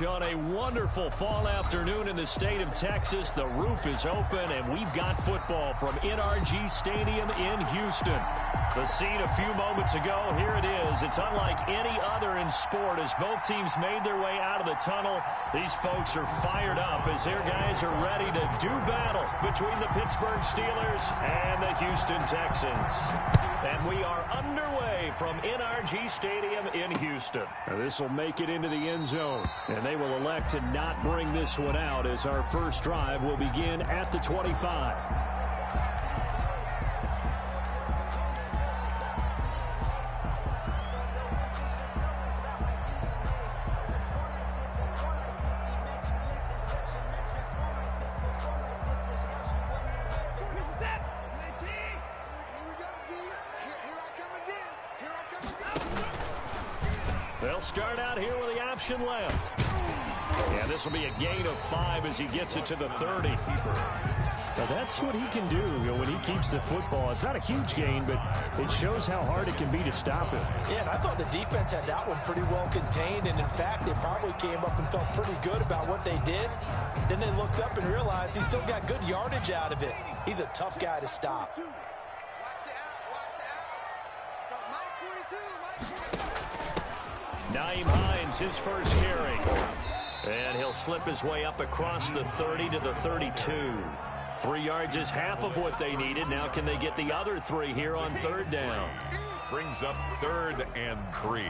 On a wonderful fall afternoon in the state of Texas, the roof is open, and we've got football from NRG Stadium in Houston. The scene a few moments ago, here it is. It's unlike any other in sport as both teams made their way out of the tunnel. These folks are fired up as their guys are ready to do battle between the Pittsburgh Steelers and the Houston Texans. And we are underway from NRG Stadium in Houston. This will make it into the end zone, and they will elect to not bring this one out as our first drive will begin at the 25. They'll start out here with the option left. And this will be a gain of 5 as he gets it to the 30. Now that's what he can do, when he keeps the football. It's not a huge gain, but it shows how hard it can be to stop him. Yeah, and I thought the defense had that one pretty well contained, and in fact, they probably came up and felt pretty good about what they did. Then they looked up and realized he still got good yardage out of it. He's a tough guy to stop. Nyheim Hines, his first carry. And he'll slip his way up across the 30 to the 32. 3 yards is half of what they needed. Now can they get the other 3 here on third down? Brings up 3rd and 3.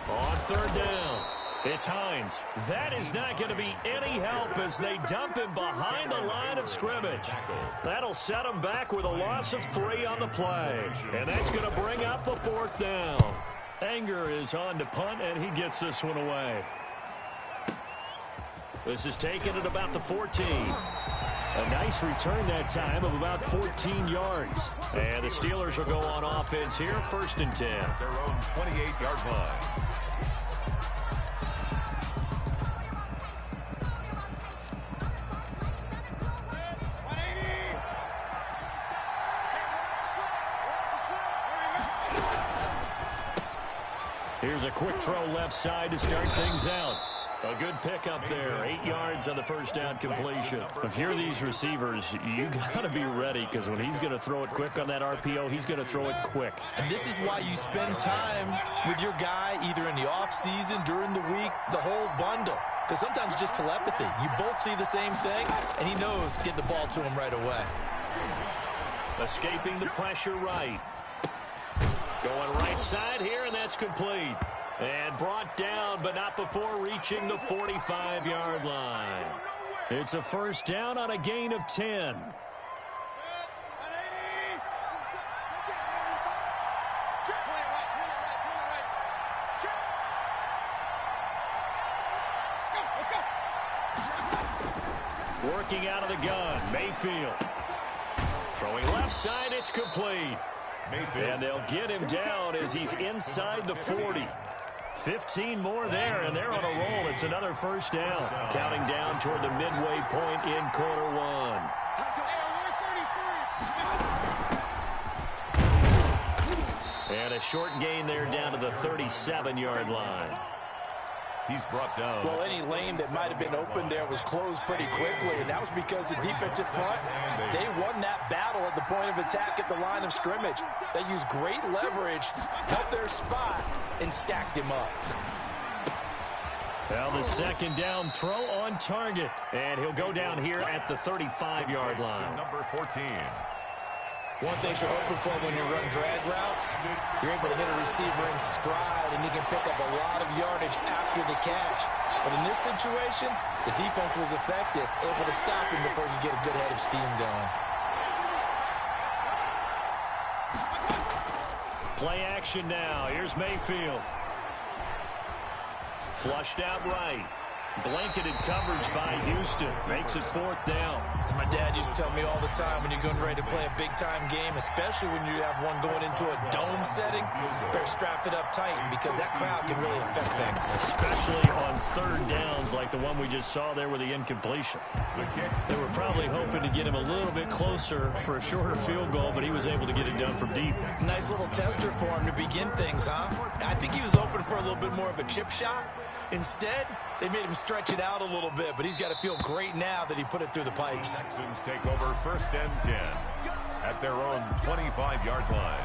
On third down, it's Hines. That is not going to be any help as they dump him behind the line of scrimmage. That'll set him back with a loss of 3 on the play. And that's going to bring up a 4th down. Anger is on to punt, and he gets this one away. This is taken at about the 14. A nice return that time of about 14 yards. And the Steelers will go on offense here, 1st and 10. Their own 28-yard line. Here's a quick throw left side to start things out. A good pickup there. 8 yards on the first down completion. If you're these receivers, you got to be ready because when he's going to throw it quick on that RPO, he's going to throw it quick. And this is why you spend time with your guy either in the offseason, during the week, the whole bundle. Because sometimes it's just telepathy. You both see the same thing, and he knows get the ball to him right away. Escaping the pressure right. Going right side here, and that's complete. And brought down, but not before reaching the 45-yard line. It's a 1st down on a gain of 10. Working out of the gun, Mayfield. Throwing left side, it's complete. And they'll get him down as he's inside the 40. 15 more there, and they're on a roll. It's another 1st down. Counting down toward the midway point in quarter 1. And a short gain there down to the 37-yard line. He's brought down. Well, any lane that might have been open there was closed pretty quickly, and that was because the defensive front, they won that battle at the point of attack at the line of scrimmage. They used great leverage, held their spot, and stacked him up. Now the 2nd down throw on target, and he'll go down here at the 35-yard line. Number 14. One thing you're hoping for when you run drag routes, you're able to hit a receiver in stride, and you can pick up a lot of yardage after the catch. But in this situation, the defense was effective, able to stop him before you get a good head of steam going. Play action now. Here's Mayfield. Flushed out right. Blanketed coverage by Houston. Makes it 4th down. As my dad used to tell me all the time, when you're getting ready to play a big-time game, especially when you have one going into a dome setting, better strap it up tight because that crowd can really affect things. Especially on 3rd downs like the one we just saw there with the incompletion. They were probably hoping to get him a little bit closer for a shorter field goal, but he was able to get it done from deep. Nice little tester for him to begin things, huh? I think he was open for a little bit more of a chip shot. Instead, they made him stretch it out a little bit, but he's got to feel great now that he put it through the pipes. Texans take over 1st and 10 at their own 25-yard line.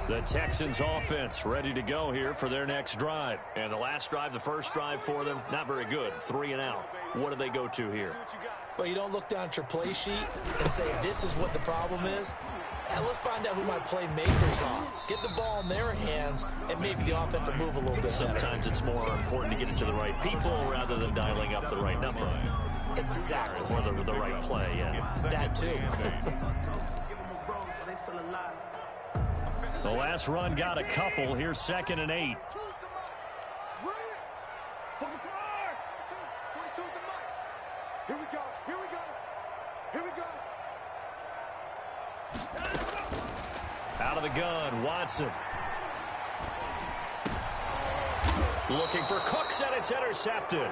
The Texans offense ready to go here for their next drive. And the last drive, the first drive for them, not very good. 3 and out. What do they go to here? Well, you don't look down at your play sheet and say, this is what the problem is. And let's find out who my playmakers are. Get the ball in their hands, and maybe the offense will move a little bit better. Sometimes it's more important to get it to the right people rather than dialing up the right number. Exactly. Or the right play, yeah. That too. The last run got a couple. Here's 2nd and 8. Here we go. Here we go. Here we go. Out of the gun, Watson. Looking for Cooks, and it's intercepted.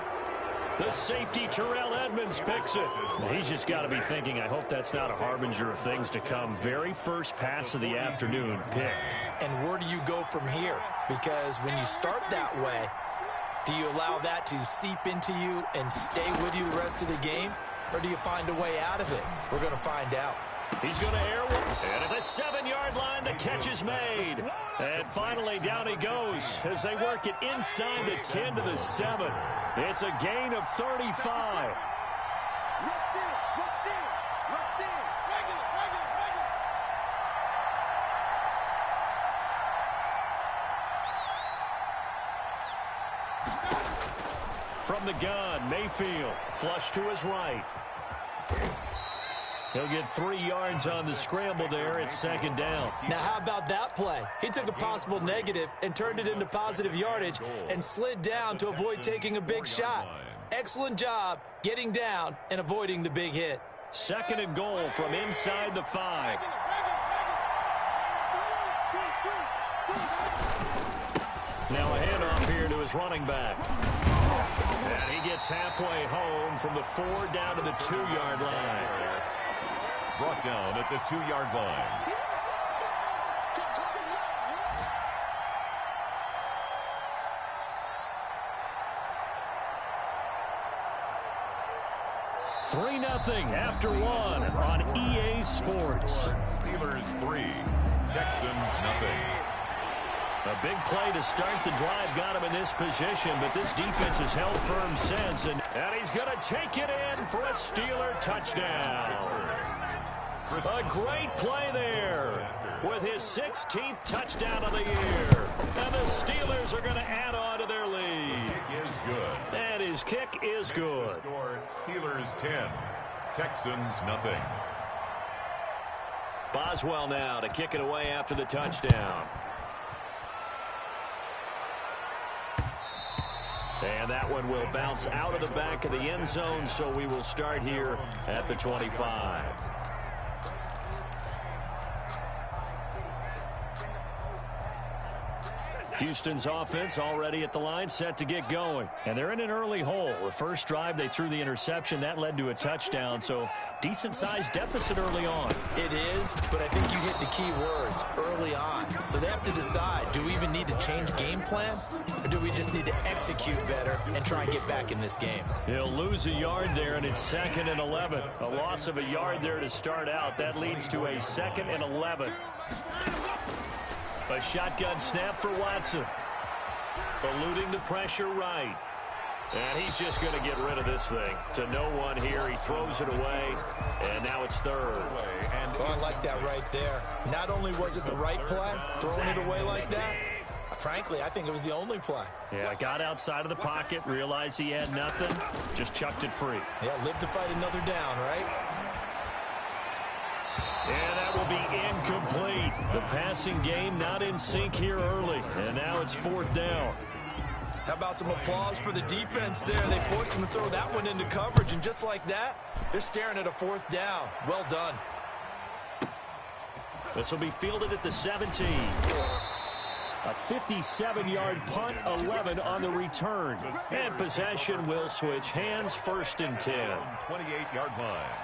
The safety, Terrell Edmonds, picks it. He's just got to be thinking, I hope that's not a harbinger of things to come. Very first pass of the afternoon picked. And where do you go from here? Because when you start that way, do you allow that to seep into you and stay with you the rest of the game? Or do you find a way out of it? We're going to find out. He's going to air one. And at the 7-yard line, the catch is made. And finally, down he goes as they work it inside the 10 to the 7. It's a gain of 35. From the gun, Mayfield, flush to his right. He'll get 3 yards on the scramble there. It's 2nd down. Now, how about that play? He took a possible negative and turned it into positive yardage and slid down to avoid taking a big shot. Excellent job getting down and avoiding the big hit. 2nd and goal from inside the 5. Now a handoff here to his running back. And he gets halfway home from the 4 down to the 2-yard line. Brought down at the 2-yard line. Three 3-0 after 1 on EA Sports. Steelers 3, Texans nothing. A big play to start the drive got him in this position, but this defense has held firm since, and he's going to take it in for a Steeler touchdown. A great play there with his 16th touchdown of the year. And the Steelers are going to add on to their lead. Kick is good. And his kick is good. Score, Steelers 10, Texans nothing. Boswell now to kick it away after the touchdown. And that one will bounce out of the back of the end zone, so we will start here at the 25. Houston's offense already at the line, set to get going. And they're in an early hole. The first drive, they threw the interception. That led to a touchdown, so decent-sized deficit early on. It is, but I think you hit the key words, early on. So they have to decide, do we even need to change game plan? Or do we just need to execute better and try and get back in this game? He'll lose a yard there, and it's 2nd and 11. A loss of a yard there to start out. That leads to a 2nd and 11. A shotgun snap for Watson. Eluding the pressure right. And he's just going to get rid of this thing. To no one here. He throws it away. And now it's 3rd. Oh, I like that right there. Not only was it the right play, throwing it away like that, frankly, I think it was the only play. Yeah, got outside of the pocket, realized he had nothing, just chucked it free. Yeah, live to fight another down, right? And that will be incomplete. The passing game not in sync here early. And now it's 4th down. How about some applause for the defense there? They forced him to throw that one into coverage, and just like that, they're staring at a 4th down. Well done. This will be fielded at the 17. A 57-yard punt, 11 on the return. And possession will switch hands, 1st and 10. 28-yard line.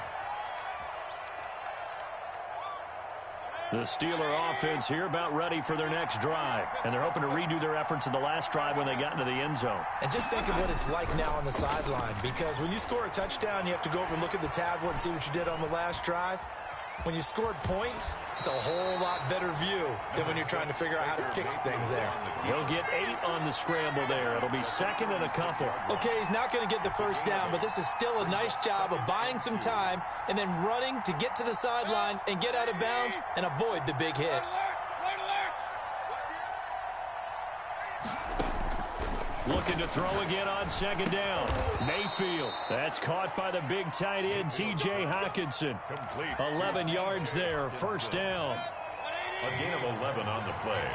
The Steeler offense here about ready for their next drive. And they're hoping to redo their efforts in the last drive when they got into the end zone. And just think of what it's like now on the sideline, because when you score a touchdown, you have to go over and look at the tablet and see what you did on the last drive. When you scored points, it's a whole lot better view than when you're trying to figure out how to fix things there. He'll get 8 on the scramble there. It'll be 2nd and a couple. Okay, he's not going to get the 1st down, but this is still a nice job of buying some time and then running to get to the sideline and get out of bounds and avoid the big hit. Looking to throw again on 2nd down. Mayfield. That's caught by the big tight end, T.J. Hockenson. 11 yards there, 1st down. A gain of 11 on the play.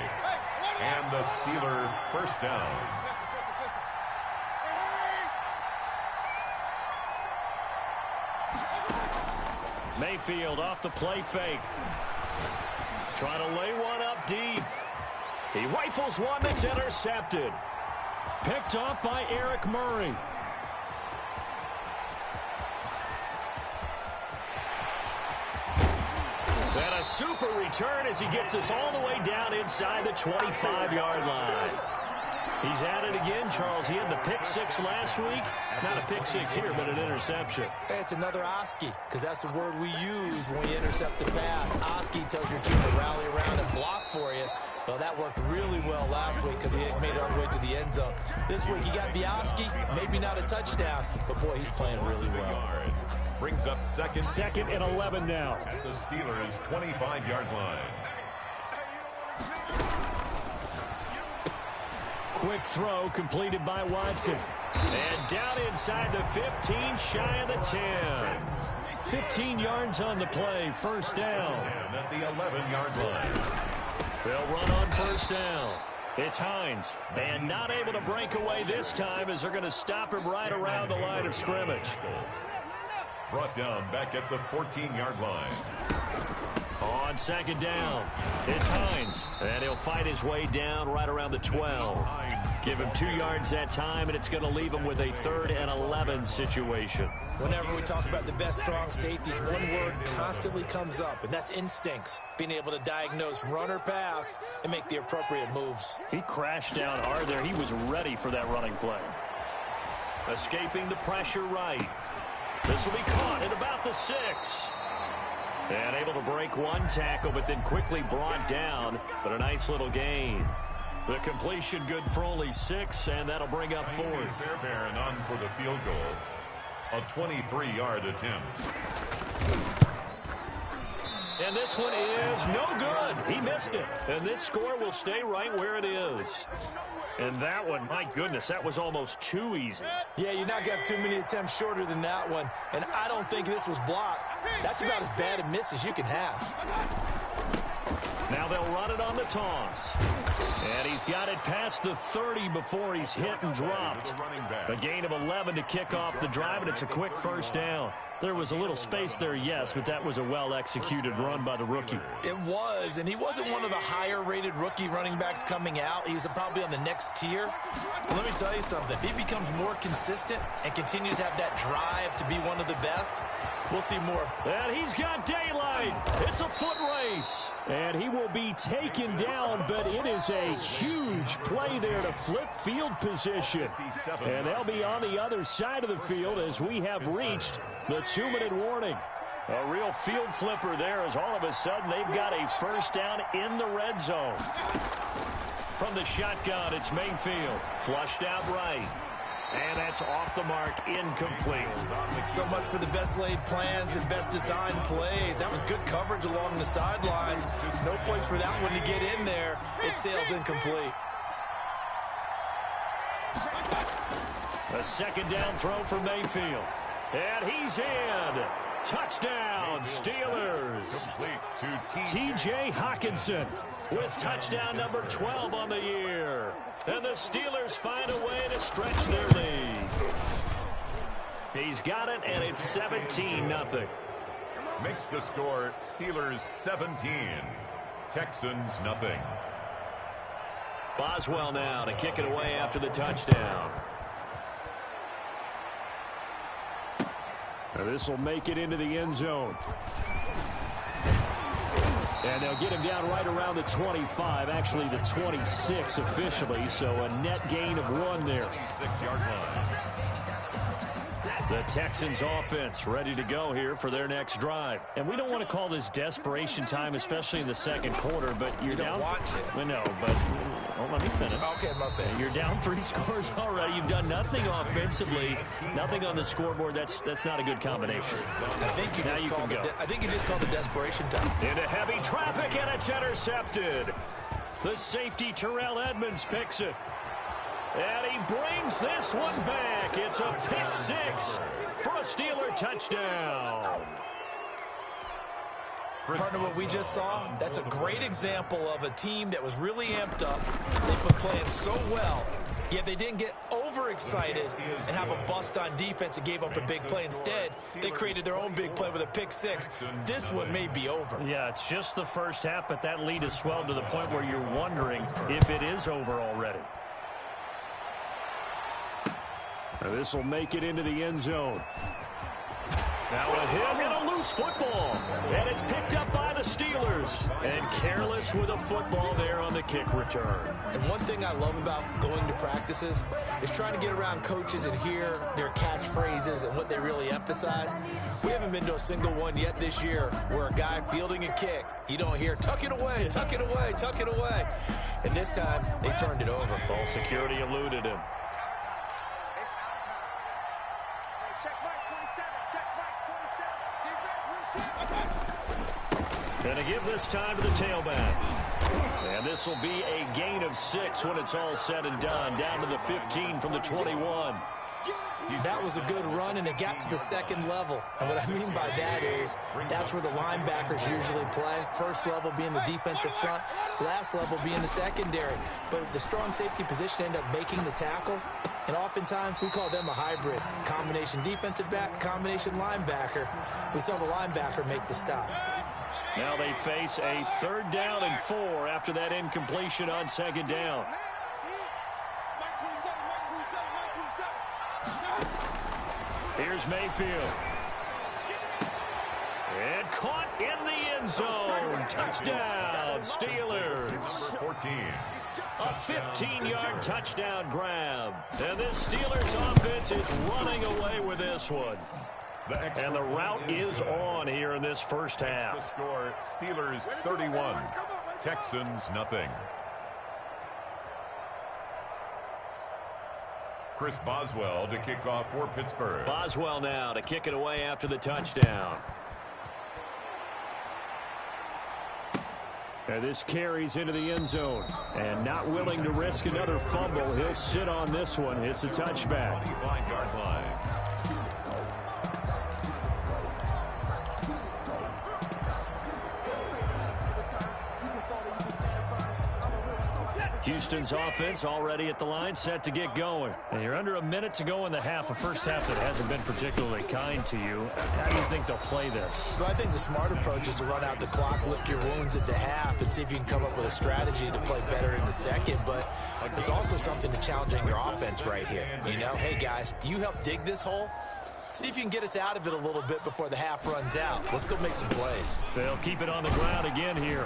And the Steeler 1st down. Mayfield off the play fake. Trying to lay one up deep. He rifles one that's intercepted. Picked off by Eric Murray. And a super return as he gets us all the way down inside the 25-yard line. He's at it again, Charles. He had the pick 6 last week. Not a pick 6 here, but an interception. Hey, it's another Oski, because that's the word we use when we intercept the pass. Oski tells your team to rally around and block for you. Well, that worked really well last week because he made it all the way to the end zone. This week, he got the Oski, maybe not a touchdown, but, boy, he's playing really well. Brings up 2nd and 11 now. At the Steelers' 25-yard line. Quick throw completed by Watson. And down inside the 15, shy of the 10. 15 yards on the play, 1st down. And at the 11-yard line. They'll run on 1st down. It's Hines. And not able to break away this time as they're going to stop him right around the line of scrimmage. Brought down back at the 14-yard line. On 2nd down, it's Hines. And he'll fight his way down right around the 12. Give him 2 yards that time, and it's going to leave him with a 3rd and 11 situation. Whenever we talk about the best strong safeties, one word constantly comes up, and that's instincts. Being able to diagnose run or pass and make the appropriate moves. He crashed down hard there. He was ready for that running play. Escaping the pressure right. This will be caught at about the 6. And able to break one tackle, but then quickly brought down. But a nice little gain. The completion good for only 6, and that'll bring up 4th. Fairbairn on for the field goal. A 23-yard attempt. And this one is no good. He missed it. And this score will stay right where it is. And that one, my goodness, that was almost too easy. Yeah, you not got too many attempts shorter than that one. And I don't think this was blocked. That's about as bad a miss as you can have. Now they'll run it on the toss. And he's got it past the 30 before he's hit and dropped. A gain of 11 to kick off the drive, and it's a quick 1st down. There was a little space there, yes, but that was a well-executed run by the rookie. It was, and he wasn't one of the higher-rated rookie running backs coming out. He's probably on the next tier. But let me tell you something. If he becomes more consistent and continues to have that drive to be one of the best, we'll see more. And he's got daylight. It's a foot race. And he will be taken down, but it is a huge play there to flip field position. And they'll be on the other side of the field as we have reached the 2-minute warning. A real field flipper there as all of a sudden they've got a 1st down in the red zone. From the shotgun, it's Mayfield. Flushed out right. And that's off the mark, incomplete. So much for the best laid plans and best designed plays. That was good coverage along the sidelines. No place for that one to get in there. It sails incomplete. A 2nd down throw for Mayfield. And he's in. Touchdown, Steelers. T.J. Hockenson with touchdown number 12 on the year. And the Steelers find a way to stretch their lead. He's got it, and it's 17-0. Makes the score Steelers 17, Texans nothing. Boswell now to kick it away after the touchdown. Now this will make it into the end zone. And they'll get him down right around the 25, actually the 26 officially, so a net gain of 1 there. 26-yard line. The Texans offense ready to go here for their next drive. And we don't want to call this desperation time, especially in the second quarter, but you're down. Want to. Well, no, but let me finish. Okay, my bad. You're down 3 scores already. You've done nothing offensively, nothing on the scoreboard. That's not a good combination. I think you just called the desperation time. Into heavy traffic, and it's intercepted. The safety Terrell Edmonds picks it. And he brings this one back. It's a pick 6 for a Steeler touchdown. Partner, what we just saw, that's a great example of a team that was really amped up. They've been playing so well, yet they didn't get overexcited and have a bust on defense and gave up a big play. Instead, they created their own big play with a pick 6. This one may be over. Yeah, it's just the first half, but that lead has swelled to the point where you're wondering if it is over already. This will make it into the end zone. Now a hit and a loose football. And it's picked up by the Steelers. And careless with a football there on the kick return. And one thing I love about going to practices is trying to get around coaches and hear their catchphrases and what they really emphasize. We haven't been to a single one yet this year where a guy fielding a kick, you don't hear, tuck it away, tuck it away, tuck it away. And this time, they turned it over. Ball security eluded him. Going to give this time to the tailback. And this will be a gain of 6 when it's all said and done. Down to the 15 from the 21. That was a good run, and it got to the second level. And what I mean by that is that's where the linebackers usually play. First level being the defensive front, last level being the secondary. But the strong safety position ended up making the tackle. And oftentimes we call them a hybrid. Combination defensive back, combination linebacker. We saw the linebacker make the stop. Now they face a 3rd down and 4 after that incompletion on 2nd down. Here's Mayfield. And caught in the end zone. Touchdown, Steelers. 14. A 15-yard touchdown grab. And this Steelers offense is running away with this one. And the route is on here in this first half. The score, Steelers 31, Texans nothing. Chris Boswell to kick off for Pittsburgh. Boswell now to kick it away after the touchdown. And this carries into the end zone. And not willing to risk another fumble. He'll sit on this one. It's a touchback. 25-yard line. Houston's offense already at the line, set to get going. And you're under a minute to go in the half, a first half that hasn't been particularly kind to you. How do you think they'll play this? Well, I think the smart approach is to run out the clock, lick your wounds at the half, and see if you can come up with a strategy to play better in the second. But there's also something to challenging your offense right here. You know, hey, guys, you help dig this hole. See if you can get us out of it a little bit before the half runs out. Let's go make some plays. They'll keep it on the ground again here.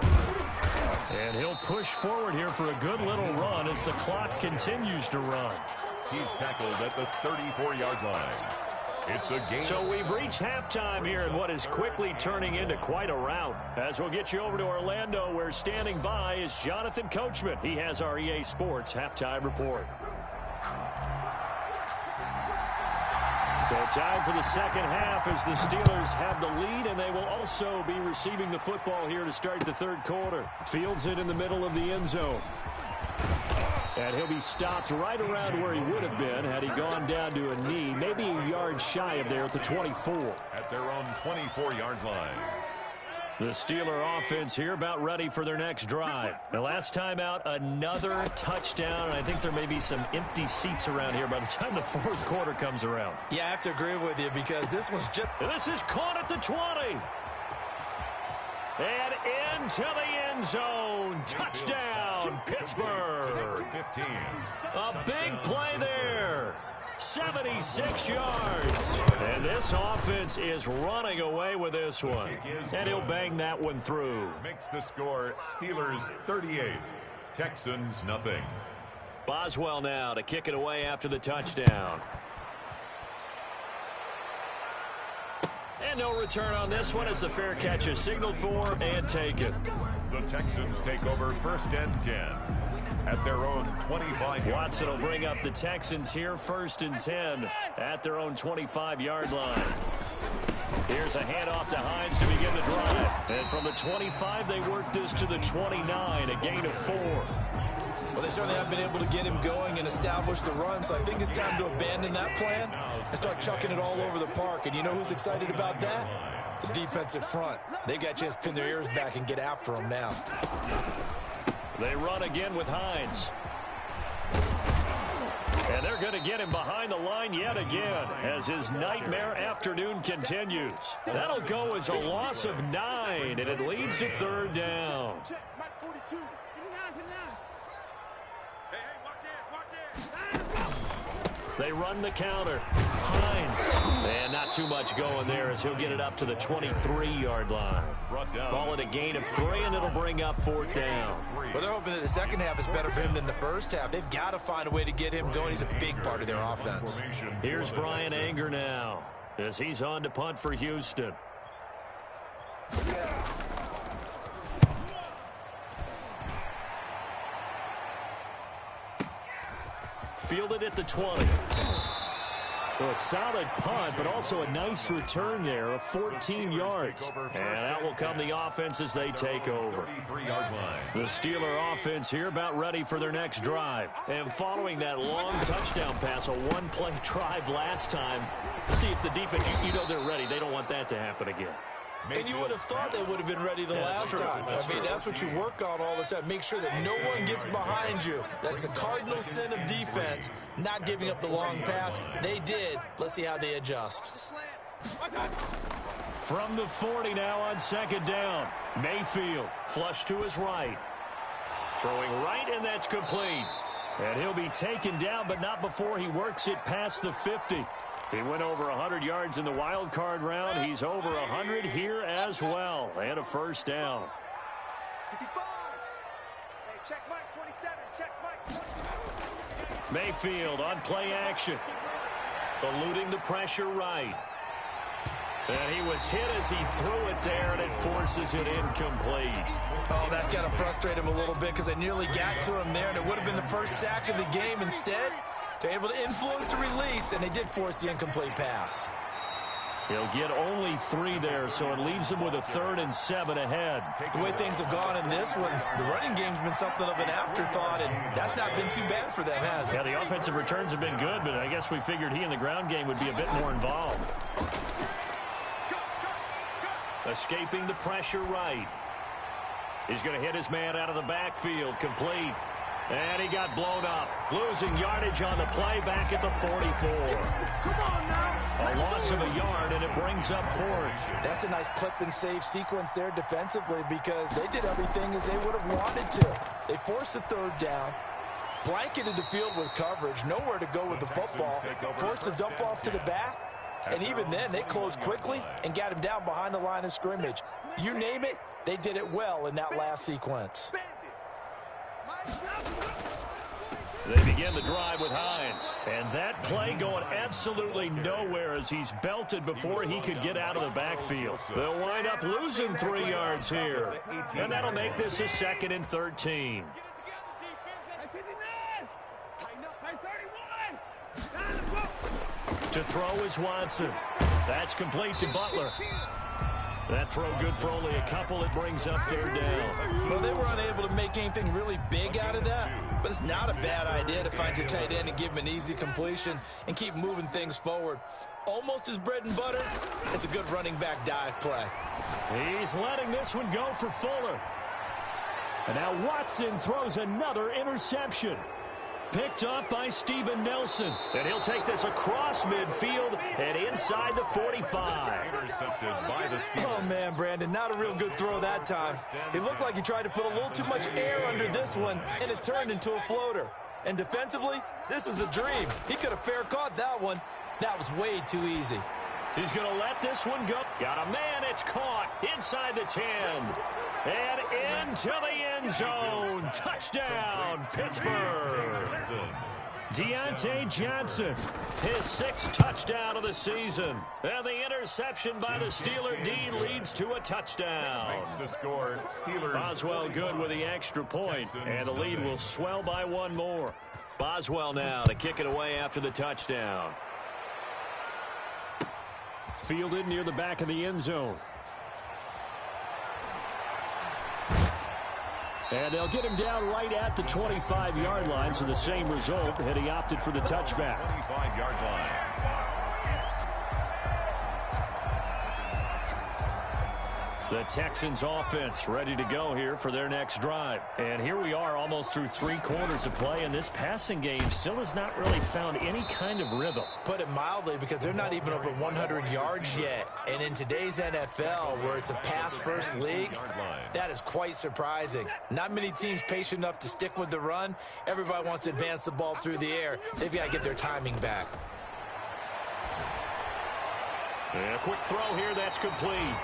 And he'll push forward here for a good little run as the clock continues to run. He's tackled at the 34-yard line. It's a game. So we've reached halftime here in what is quickly turning into quite a rout. As we'll get you over to Orlando, where standing by is Jonathan Coachman. He has our EA Sports halftime report. So time for the second half as the Steelers have the lead, and they will also be receiving the football here to start the third quarter. Fields it in the middle of the end zone. And he'll be stopped right around where he would have been had he gone down to a knee, maybe a yard shy of there at the 24. At their own 24-yard line. The Steeler offense here about ready for their next drive. The last time out, another touchdown. I think there may be some empty seats around here by the time the fourth quarter comes around. Yeah, I have to agree with you because this one's just... And this is caught at the 20. And into the end zone. Touchdown, Pittsburgh. 15. A big play there. 76 yards. And this offense is running away with this one. And he'll bang that one through. Makes the score Steelers 38, Texans nothing. Boswell now to kick it away after the touchdown. And no return on this one as the fair catch is signaled for and taken. The Texans take over 1st and 10 at their own 25. Watson will bring up the Texans here 1st and 10 at their own 25-yard line. Here's a handoff to Hines to begin the drive. And from the 25, they work this to the 29, a gain of 4. Well, they certainly have been able to get him going and establish the run, so I think it's time to abandon that plan and start chucking it all over the park. And you know who's excited about that? The defensive front. They got a chance to pin their ears back and get after him now. They run again with Hines. And they're going to get him behind the line yet again as his nightmare afternoon continues. That'll go as a loss of 9, and it leads to 3rd down. They run the counter. Hines. And not too much going there as he'll get it up to the 23-yard line. Call it a gain of 3, and it'll bring up 4th down. Well, they're hoping that the second half is better for him than the first half. They've got to find a way to get him going. He's a big part of their offense. Here's Brian Anger now as he's on to punt for Houston. Fielded at the 20. Well, a solid punt, but also a nice return there of 14 yards. And that will come the offense as they take over. The Steeler offense here about ready for their next drive. And following that long touchdown pass, a one-play drive last time, see if the defense, you know they're ready. They don't want that to happen again. And you would have thought they would have been ready the last time. I mean, that's what you work on all the time. Make sure that no one gets behind you. That's the cardinal sin of defense, not giving up the long pass. They did. Let's see how they adjust. From the 40 now on 2nd down. Mayfield flush to his right. Throwing right, and that's complete. And he'll be taken down, but not before he works it past the 50. He went over 100 yards in the wild card round. He's over 100 here as well. And a 1st down. 55. Hey, check Mike 27. Check Mike 27. Mayfield on play action. Eluding the pressure right. And he was hit as he threw it there, and it forces it incomplete. Oh, that's got to frustrate him a little bit because they nearly got to him there, and it would have been the first sack of the game. Instead, they're able to influence the release, and they did force the incomplete pass. He'll get only 3 there, so it leaves him with a 3rd and 7 ahead. The way things have gone in this one, the running game's been something of an afterthought, and that's not been too bad for them, has it? Yeah, the offensive returns have been good, but I guess we figured he in the ground game would be a bit more involved. Escaping the pressure right. He's going to hit his man out of the backfield, complete. And he got blown up. Losing yardage on the play back at the 44. A loss of a yard, and it brings up 4th. That's a nice clip and save sequence there defensively because they did everything as they would have wanted to. They forced the 3rd down, blanketed the field with coverage, nowhere to go with the football, forced the dump off to the back, and even then they closed quickly and got him down behind the line of scrimmage. You name it, they did it well in that last sequence. They begin the drive with Hines. And that play going absolutely nowhere as he's belted before he could get out of the backfield. They'll wind up losing 3 yards here. And that'll make this a 2nd and 13. To throw is Watson. That's complete to Butler. That throw good for only a couple. It brings up 3rd down. Well, they were unable to make anything really big out of that. but it's not a bad idea to find your tight end and give him an easy completion and keep moving things forward. Almost his bread and butter. It's a good running back dive play. He's letting this one go for Fuller. And now Watson throws another interception. Picked up by Steven Nelson. And he'll take this across midfield and inside the 45. Intercepted by the Steelers. Oh, man, Brandon, not a real good throw that time. He looked like he tried to put a little too much air under this one, and it turned into a floater. And defensively, this is a dream. He could have fair caught that one. That was way too easy. He's going to let this one go. Got a man. It's caught inside the 10. And into the end zone. Touchdown, Pittsburgh. Deontay Johnson, his 6th touchdown of the season. And the interception by the Steeler D leads to a touchdown. Makes the score Steelers. Boswell good with the extra point, and the lead will swell by 1 more. Boswell now to kick it away after the touchdown. Fielded near the back of the end zone. And they'll get him down right at the 25-yard line, so the same result, and he opted for the touchback. 25-yard line. The Texans offense ready to go here for their next drive. And here we are almost through 3 quarters of play, and this passing game still has not really found any kind of rhythm. Put it mildly, because they're not even over 100 yards yet. And in today's NFL, where it's a pass-first league, that is quite surprising. Not many teams patient enough to stick with the run. Everybody wants to advance the ball through the air. They've got to get their timing back. And a quick throw here, that's complete.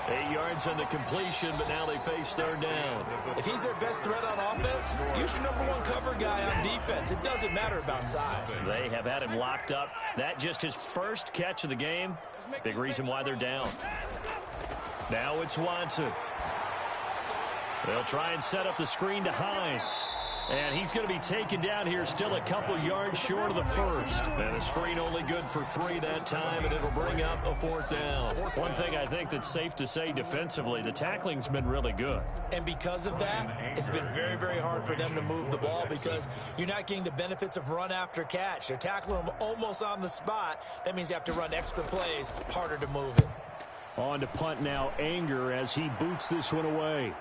8 yards on the completion, but now they face 3rd down. If he's their best threat on offense, use your #1 cover guy on defense. It doesn't matter about size. They have had him locked up. That just his first catch of the game. Big reason why they're down. Now it's Watson. They'll try and set up the screen to Hines. And he's going to be taken down here still a couple yards short of the first. And the screen only good for 3 that time, and it'll bring up a 4th down. One thing I think that's safe to say defensively, the tackling's been really good. And because of that, it's been very, very hard for them to move the ball because you're not getting the benefits of run after catch. They're tackling them almost on the spot. That means you have to run extra plays, harder to move it. On to punt now, Anger as he boots this one away.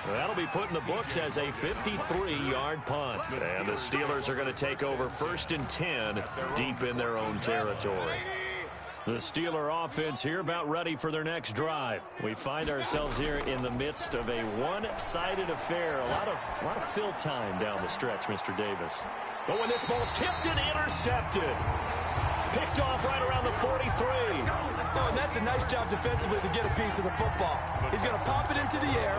That'll be put in the books as a 53-yard punt. And the Steelers are going to take over 1st and 10 deep in their own territory. The Steeler offense here about ready for their next drive. We find ourselves here in the midst of a one-sided affair. A lot of fill time down the stretch, Mr. Davis. But when this ball's tipped and intercepted. Picked off right around the 43. Oh, and that's a nice job defensively to get a piece of the football. He's going to pop it into the air,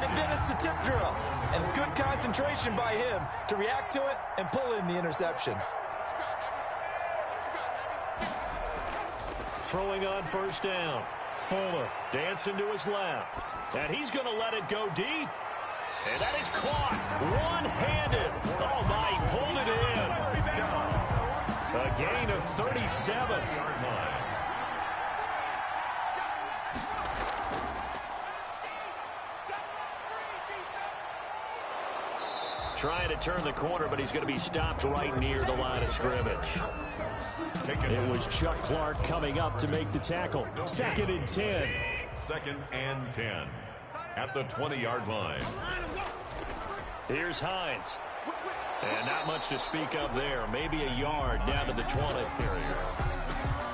and then it's the tip drill. And good concentration by him to react to it and pull in the interception. Throwing on 1st down. Fuller dancing to his left. And he's going to let it go deep. And that is caught one-handed. Oh, my, he pulled it in. A gain of 37. Trying to turn the corner, but he's going to be stopped right near the line of scrimmage. It was Chuck Clark coming up to make the tackle. 2nd and 10. 2nd and 10 at the 20-yard line. Here's Hines. And not much to speak of there. Maybe a yard down to the 20.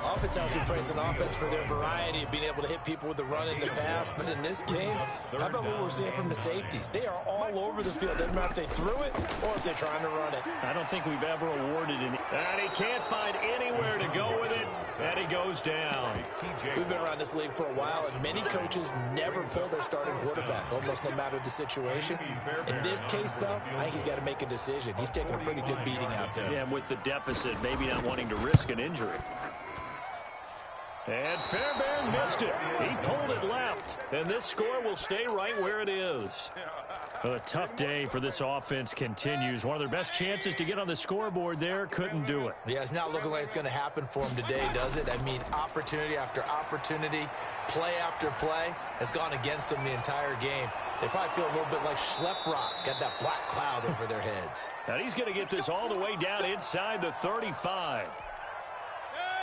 Oftentimes we praise an offense for their variety of being able to hit people with the run in the pass. But in this game, how about what we're seeing from the safeties? They are all over the field. Doesn't matter if they threw it or if they're trying to run it. I don't think we've ever awarded any. And he can't find anywhere to go with it. And he goes down. We've been around this league for a while, and many coaches never pull their starting quarterback, almost no matter the situation. In this case, though, I think he's got to make a decision. He's taking a pretty good beating out there. Yeah, with the deficit, maybe not wanting to risk an injury. And Fairbairn missed it. He pulled it left. And this score will stay right where it is. A tough day for this offense continues. One of their best chances to get on the scoreboard there, couldn't do it. Yeah, it's not looking like it's going to happen for them today, does it? I mean, opportunity after opportunity, play after play has gone against them the entire game. They probably feel a little bit like Schleprock, got that black cloud over their heads. And he's going to get this all the way down inside the 35.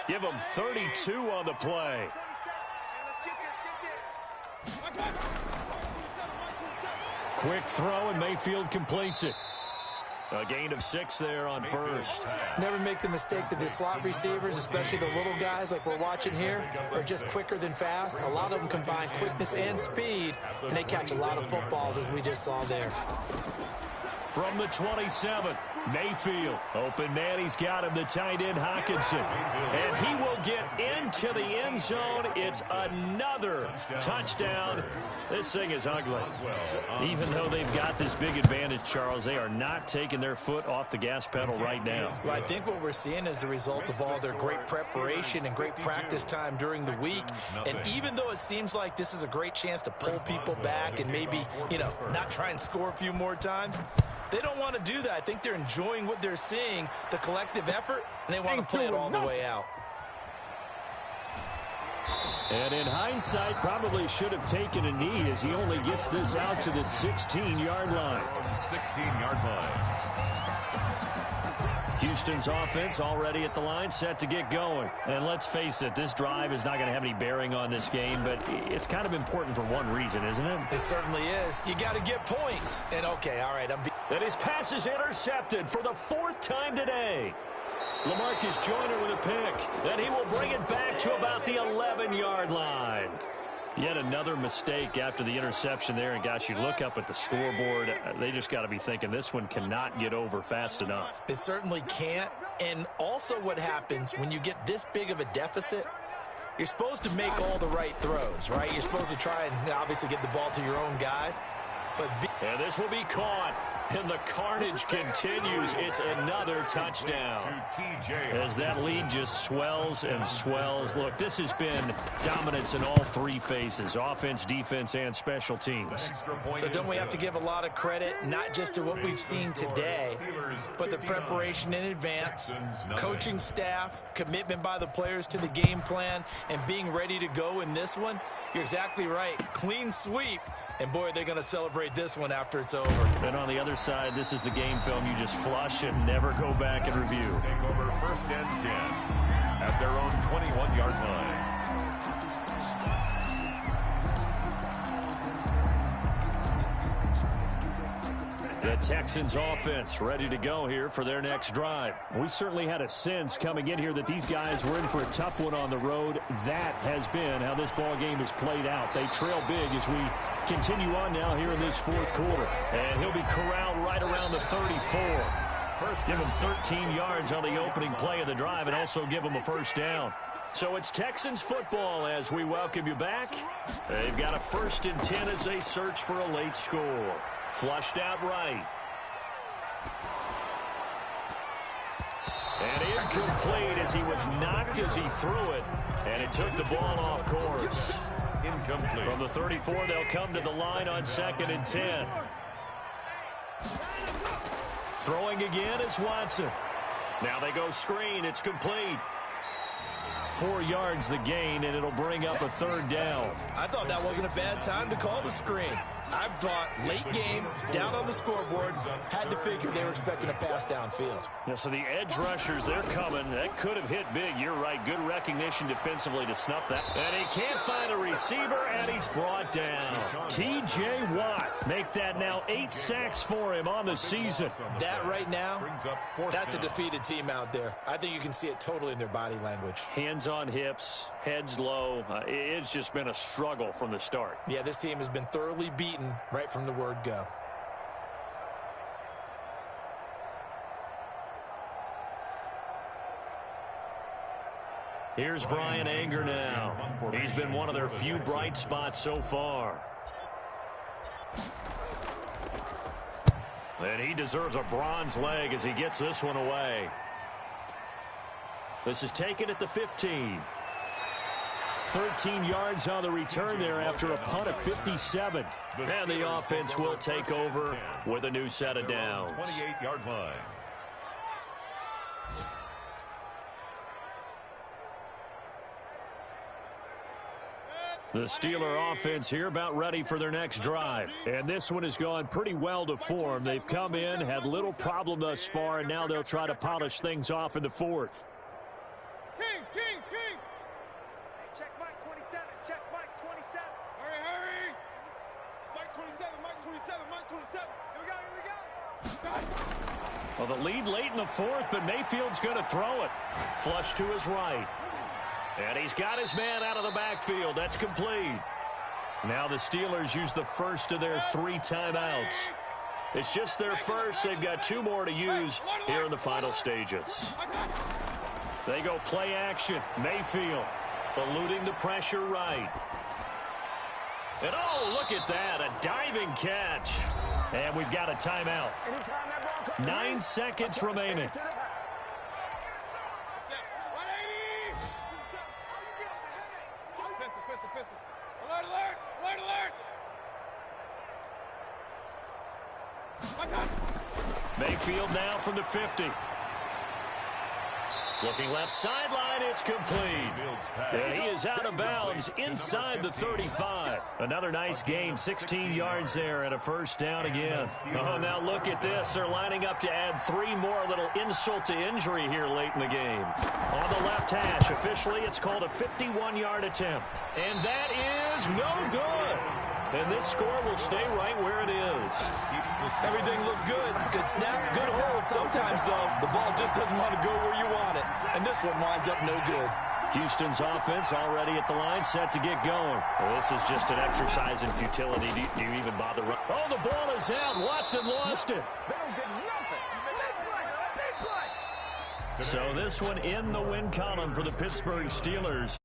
Give him 32 on the play. Quick throw, and Mayfield completes it. A gain of 6 there on first. Never make the mistake that the slot receivers, especially the little guys like we're watching here, are just quicker than fast. A lot of them combine quickness and speed, and they catch a lot of footballs, as we just saw there. From the 27, Mayfield. Open man, he's got him, the tight end, Hockenson. And he will get into the end zone. It's another touchdown. This thing is ugly. Even though they've got this big advantage, Charles, they are not taking their foot off the gas pedal right now. Well, I think what we're seeing is the result of all their great preparation and great practice time during the week. And even though it seems like this is a great chance to pull people back and maybe, not try and score a few more times, they don't want to do that. I think they're enjoying what they're seeing, the collective effort, and they want to play it all the way out. And in hindsight, probably should have taken a knee as he only gets this out to the 16-yard line. 16-yard line. Houston's offense already at the line, set to get going. And let's face it, this drive is not going to have any bearing on this game, but it's kind of important for one reason, isn't it? It certainly is. You got to get points. And okay, all right, And his pass is intercepted for the 4th time today. LaMarcus Joyner with a pick. Then he will bring it back to about the 11-yard line. Yet another mistake after the interception there. And, gosh, you look up at the scoreboard, they just got to be thinking this one cannot get over fast enough. It certainly can't. And also what happens when you get this big of a deficit, you're supposed to make all the right throws, right? You're supposed to try and obviously get the ball to your own guys. And this will be caught. And the carnage continues. It's another touchdown. As that lead just swells and swells. Look, this has been dominance in all 3 phases, offense, defense, and special teams. So don't we have to give a lot of credit, not just to what we've seen today, but the preparation in advance, coaching staff, commitment by the players to the game plan, and being ready to go in this one? You're exactly right. Clean sweep. And, boy, they're going to celebrate this one after it's over. And on the other side, this is the game film you just flush and never go back and review. Take over 1st and 10 at their own 21-yard line. The Texans offense ready to go here for their next drive. We certainly had a sense coming in here that these guys were in for a tough one on the road. That has been how this ball game has played out. They trail big as we continue on now here in this 4th quarter. And he'll be corralled right around the 34. Give him 13 yards on the opening play of the drive and also give him a 1st down. So it's Texans football as we welcome you back. They've got a 1st and 10 as they search for a late score. Flushed out right. And incomplete as he was knocked as he threw it. And it took the ball off course. Incomplete. From the 34, they'll come to the line on 2nd and 10. Throwing again is Watson. Now they go screen. It's complete. 4 yards the gain, and it'll bring up a 3rd down. I thought that wasn't a bad time to call the screen. I thought late game, down on the scoreboard, had to figure they were expecting a pass downfield. Yeah, so the edge rushers, they're coming. That could have hit big. You're right. Good recognition defensively to snuff that. And he can't find a receiver, and he's brought down. T.J. Watt. Make that now 8 sacks for him on the season. That right now, that's a defeated team out there. I think you can see it totally in their body language. Hands on hips, heads low. It's just been a struggle from the start. Yeah, this team has been thoroughly beaten right from the word go. Here's Brian Anger now. He's been one of their few bright spots so far. And he deserves a bronze leg as he gets this one away. This is taken at the 15. 13 yards on the return there after a punt of 57. And the offense will take over with a new set of downs. 28-yard line. The Steeler offense here about ready for their next drive. And this one has gone pretty well to form. They've come in, had little problem thus far, and now they'll try to polish things off in the fourth. Kings. Hey, check Mike 27. Check Mike 27. Hurry. Mike 27. Here we go. Well, the lead late in the fourth, but Mayfield's going to throw it. Flush to his right. And he's got his man out of the backfield. That's complete. Now the Steelers use the first of their 3 timeouts. It's just their first. They've got 2 more to use here in the final stages. They go play action. Mayfield eluding the pressure right. And oh, look at that. A diving catch. And we've got a timeout. 9 seconds remaining. Mayfield now from the 50. Looking left sideline, it's complete. And he is out of bounds inside the 35. Another nice gain, 16 yards there and a first down again. Oh, now look at this. They're lining up to add 3 more, little insult to injury here late in the game. On the left hash, officially it's called a 51-yard attempt. And that is no good. And this score will stay right where it is. Everything looked good. Good snap, good hold. Sometimes, though, the ball just doesn't want to go where you want it. And this one winds up no good. Houston's offense already at the line, set to get going. Well, this is just an exercise in futility. Do you even bother running? Oh, the ball is out. Watson lost it. They don't get nothing. Big play. So this one in the win column for the Pittsburgh Steelers.